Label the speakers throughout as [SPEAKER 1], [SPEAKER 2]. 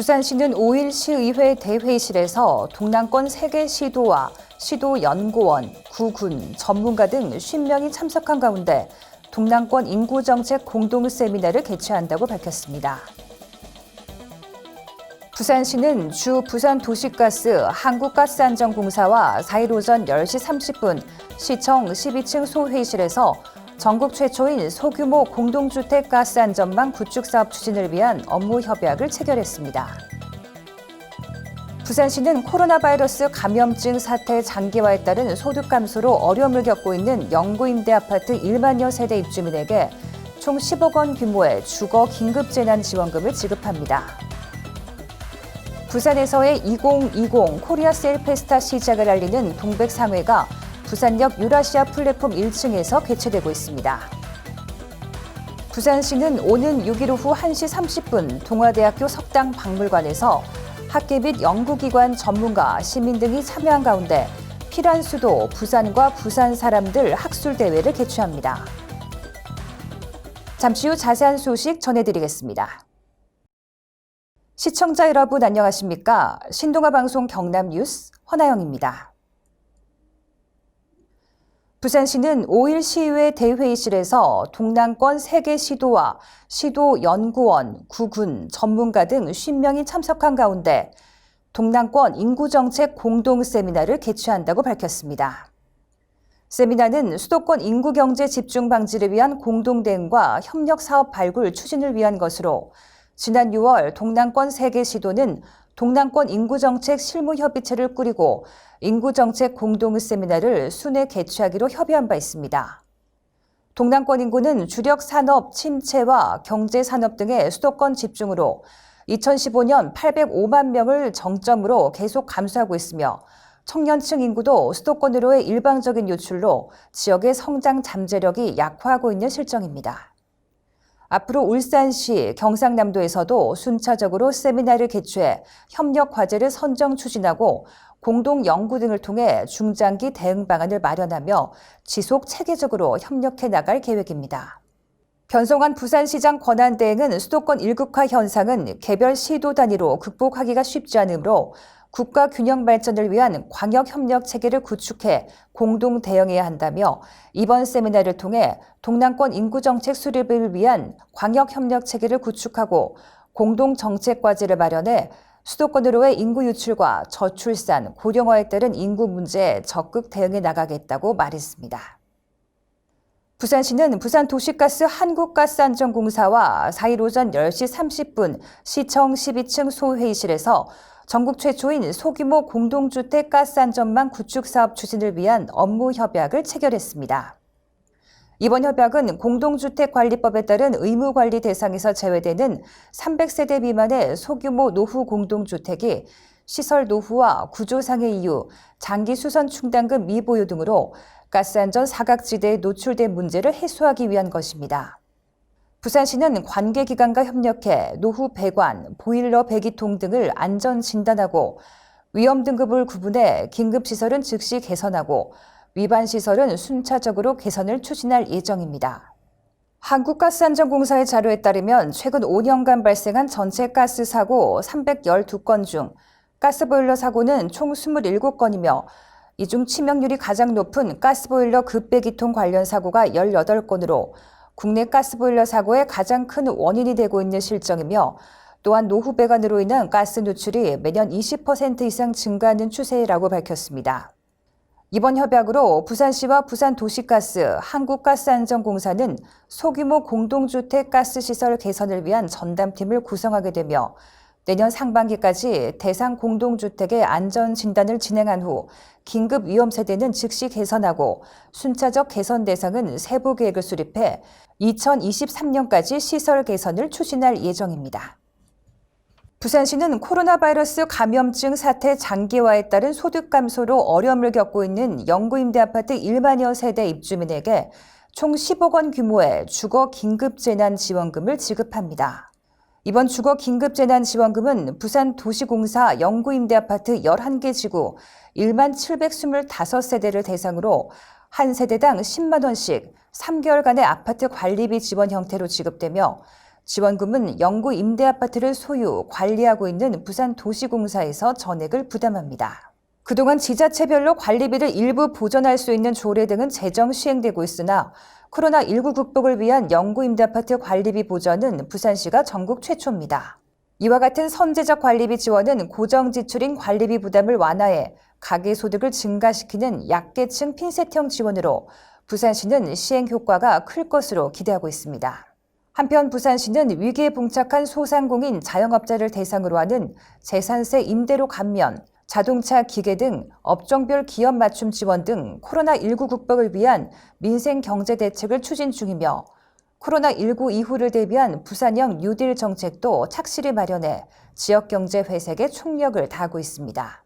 [SPEAKER 1] 부산시는 5일 시의회 대회의실에서 동남권 3개 시도와 시도연구원, 구군, 전문가 등 50명이 참석한 가운데 동남권 인구정책 공동 세미나를 개최한다고 밝혔습니다. 부산시는 주 부산도시가스 한국가스안전공사와 4일 오전 10시 30분 시청 12층 소회의실에서 전국 최초인 소규모 공동주택 가스 안전망 구축 사업 추진을 위한 업무 협약을 체결했습니다. 부산시는 코로나 바이러스 감염증 사태 장기화에 따른 소득 감소로 어려움을 겪고 있는 영구임대 아파트 1만여 세대 입주민에게 총 10억 원 규모의 주거 긴급재난지원금을 지급합니다. 부산에서의 2020 코리아 세일 페스타 시작을 알리는 동백상회가 부산역 유라시아 플랫폼 1층에서 개최되고 있습니다. 부산시는 오는 6일 오후 1시 30분 동아대학교 석당박물관에서 학계 및 연구기관 전문가, 시민 등이 참여한 가운데 필요한 수도 부산과 부산 사람들 학술대회를 개최합니다. 잠시 후 자세한 소식 전해드리겠습니다. 시청자 여러분 안녕하십니까? 신동아방송 경남뉴스 허나영입니다. 부산시는 5일 시의회 대회의실에서 동남권 3개 시도와 시도연구원, 구군, 전문가 등 50명이 참석한 가운데 동남권 인구정책 공동 세미나를 개최한다고 밝혔습니다. 세미나는 수도권 인구경제 집중 방지를 위한 공동대응과 협력사업 발굴 추진을 위한 것으로 지난 6월 동남권 3개 시도는 동남권 인구정책 실무협의체를 꾸리고 인구정책 공동 세미나를 순회 개최하기로 협의한 바 있습니다. 동남권 인구는 주력 산업 침체와 경제산업 등의 수도권 집중으로 2015년 805만 명을 정점으로 계속 감소하고 있으며 청년층 인구도 수도권으로의 일방적인 유출로 지역의 성장 잠재력이 약화하고 있는 실정입니다. 앞으로 울산시, 경상남도에서도 순차적으로 세미나를 개최해 협력 과제를 선정 추진하고 공동 연구 등을 통해 중장기 대응 방안을 마련하며 지속 체계적으로 협력해 나갈 계획입니다. 변성환 부산시장 권한 대행은 수도권 일극화 현상은 개별 시도 단위로 극복하기가 쉽지 않으므로 국가 균형 발전을 위한 광역 협력 체계를 구축해 공동 대응해야 한다며 이번 세미나를 통해 동남권 인구정책 수립을 위한 광역 협력 체계를 구축하고 공동 정책 과제를 마련해 수도권으로의 인구 유출과 저출산, 고령화에 따른 인구 문제에 적극 대응해 나가겠다고 말했습니다. 부산시는 부산도시가스 한국가스안전공사와 4일 오전 10시 30분 시청 12층 소회의실에서 전국 최초인 소규모 공동주택 가스안전망 구축 사업 추진을 위한 업무 협약을 체결했습니다. 이번 협약은 공동주택관리법에 따른 의무관리 대상에서 제외되는 300세대 미만의 소규모 노후 공동주택이 시설 노후와 구조상의 이유, 장기 수선 충당금 미보유 등으로 가스안전 사각지대에 노출된 문제를 해소하기 위한 것입니다. 부산시는 관계기관과 협력해 노후 배관, 보일러 배기통 등을 안전 진단하고 위험 등급을 구분해 긴급시설은 즉시 개선하고 위반 시설은 순차적으로 개선을 추진할 예정입니다. 한국가스안전공사의 자료에 따르면 최근 5년간 발생한 전체 가스 사고 312건 중 가스보일러 사고는 총 27건이며 이 중 치명률이 가장 높은 가스보일러 급배기통 관련 사고가 18건으로 국내 가스보일러 사고의 가장 큰 원인이 되고 있는 실정이며 또한 노후 배관으로 인한 가스 누출이 매년 20% 이상 증가하는 추세라고 밝혔습니다. 이번 협약으로 부산시와 부산도시가스 한국가스안전공사는 소규모 공동주택 가스시설 개선을 위한 전담팀을 구성하게 되며 내년 상반기까지 대상 공동주택의 안전 진단을 진행한 후 긴급 위험 세대는 즉시 개선하고 순차적 개선 대상은 세부 계획을 수립해 2023년까지 시설 개선을 추진할 예정입니다. 부산시는 코로나 바이러스 감염증 사태 장기화에 따른 소득 감소로 어려움을 겪고 있는 영구임대 아파트 1만여 세대 입주민에게 총 10억 원 규모의 주거 긴급재난지원금을 지급합니다. 이번 주거 긴급재난지원금은 부산도시공사 영구임대 아파트 11개 지구 1만 725세대를 대상으로 한 세대당 10만 원씩 3개월간의 아파트 관리비 지원 형태로 지급되며 지원금은 영구 임대아파트를 소유, 관리하고 있는 부산도시공사에서 전액을 부담합니다. 그동안 지자체별로 관리비를 일부 보전할 수 있는 조례 등은 재정 시행되고 있으나 코로나19 극복을 위한 영구 임대아파트 관리비 보전은 부산시가 전국 최초입니다. 이와 같은 선제적 관리비 지원은 고정 지출인 관리비 부담을 완화해 가계소득을 증가시키는 약계층 핀셋형 지원으로 부산시는 시행 효과가 클 것으로 기대하고 있습니다. 한편 부산시는 위기에 봉착한 소상공인 자영업자를 대상으로 하는 재산세 임대료 감면, 자동차, 기계 등 업종별 기업 맞춤 지원 등 코로나19 극복을 위한 민생 경제 대책을 추진 중이며 코로나19 이후를 대비한 부산형 뉴딜 정책도 착실히 마련해 지역 경제 회색에 총력을 다하고 있습니다.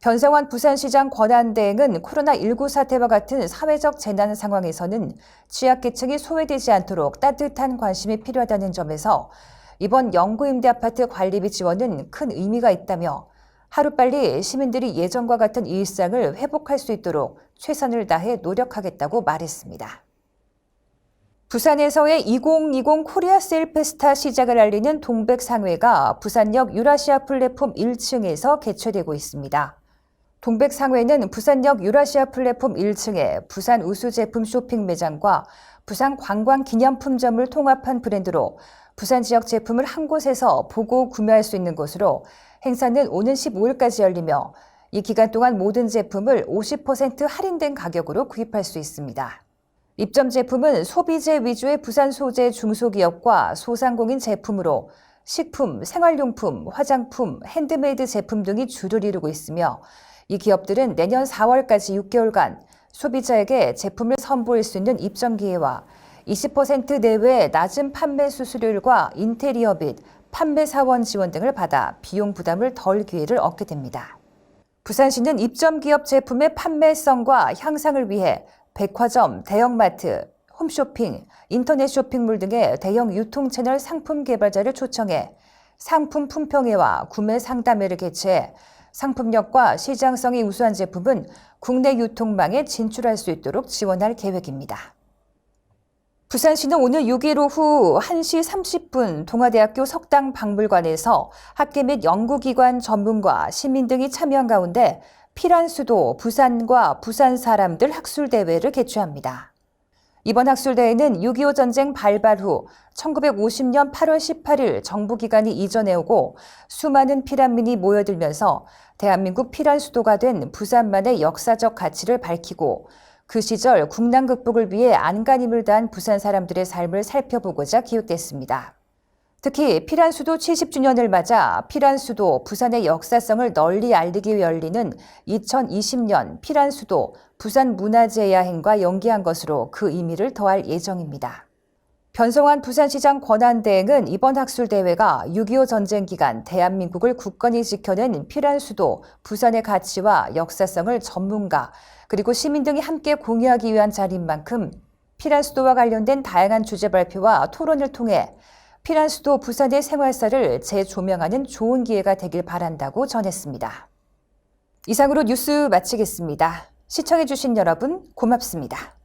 [SPEAKER 1] 변성환 부산시장 권한대행은 코로나19 사태와 같은 사회적 재난 상황에서는 취약계층이 소외되지 않도록 따뜻한 관심이 필요하다는 점에서 이번 영구 임대아파트 관리비 지원은 큰 의미가 있다며 하루빨리 시민들이 예전과 같은 일상을 회복할 수 있도록 최선을 다해 노력하겠다고 말했습니다. 부산에서의 2020 코리아 세일 페스타 시작을 알리는 동백상회가 부산역 유라시아 플랫폼 1층에서 개최되고 있습니다. 동백상회는 부산역 유라시아 플랫폼 1층에 부산 우수 제품 쇼핑 매장과 부산 관광기념품점을 통합한 브랜드로 부산 지역 제품을 한 곳에서 보고 구매할 수 있는 곳으로 행사는 오는 15일까지 열리며 이 기간 동안 모든 제품을 50% 할인된 가격으로 구입할 수 있습니다. 입점 제품은 소비재 위주의 부산 소재 중소기업과 소상공인 제품으로 식품, 생활용품, 화장품, 핸드메이드 제품 등이 주를 이루고 있으며 이 기업들은 내년 4월까지 6개월간 소비자에게 제품을 선보일 수 있는 입점 기회와 20% 내외의 낮은 판매 수수료율과 인테리어 및 판매 사원 지원 등을 받아 비용 부담을 덜 기회를 얻게 됩니다. 부산시는 입점 기업 제품의 판매성과 향상을 위해 백화점, 대형마트, 홈쇼핑, 인터넷 쇼핑몰 등의 대형 유통채널 상품 개발자를 초청해 상품 품평회와 구매 상담회를 개최해 상품력과 시장성이 우수한 제품은 국내 유통망에 진출할 수 있도록 지원할 계획입니다. 부산시는 오늘 6일 오후 1시 30분 동아대학교 석당박물관에서 학계 및 연구기관 전문가, 시민 등이 참여한 가운데 피란수도 부산과 부산 사람들 학술대회를 개최합니다. 이번 학술대회는 6.25 전쟁 발발 후 1950년 8월 18일 정부기관이 이전해오고 수많은 피란민이 모여들면서 대한민국 피란수도가 된 부산만의 역사적 가치를 밝히고 그 시절 국난 극복을 위해 안간힘을 다한 부산 사람들의 삶을 살펴보고자 기획됐습니다. 특히 피란수도 70주년을 맞아 피란수도 부산의 역사성을 널리 알리기 위해 열리는 2020년 피란수도 부산문화재야행과 연계한 것으로 그 의미를 더할 예정입니다. 변성환 부산시장 권한대행은 이번 학술대회가 6.25 전쟁 기간 대한민국을 굳건히 지켜낸 피란수도 부산의 가치와 역사성을 전문가 그리고 시민 등이 함께 공유하기 위한 자리인 만큼 피란수도와 관련된 다양한 주제 발표와 토론을 통해 피란수도 부산의 생활사를 재조명하는 좋은 기회가 되길 바란다고 전했습니다. 이상으로 뉴스 마치겠습니다. 시청해주신 여러분 고맙습니다.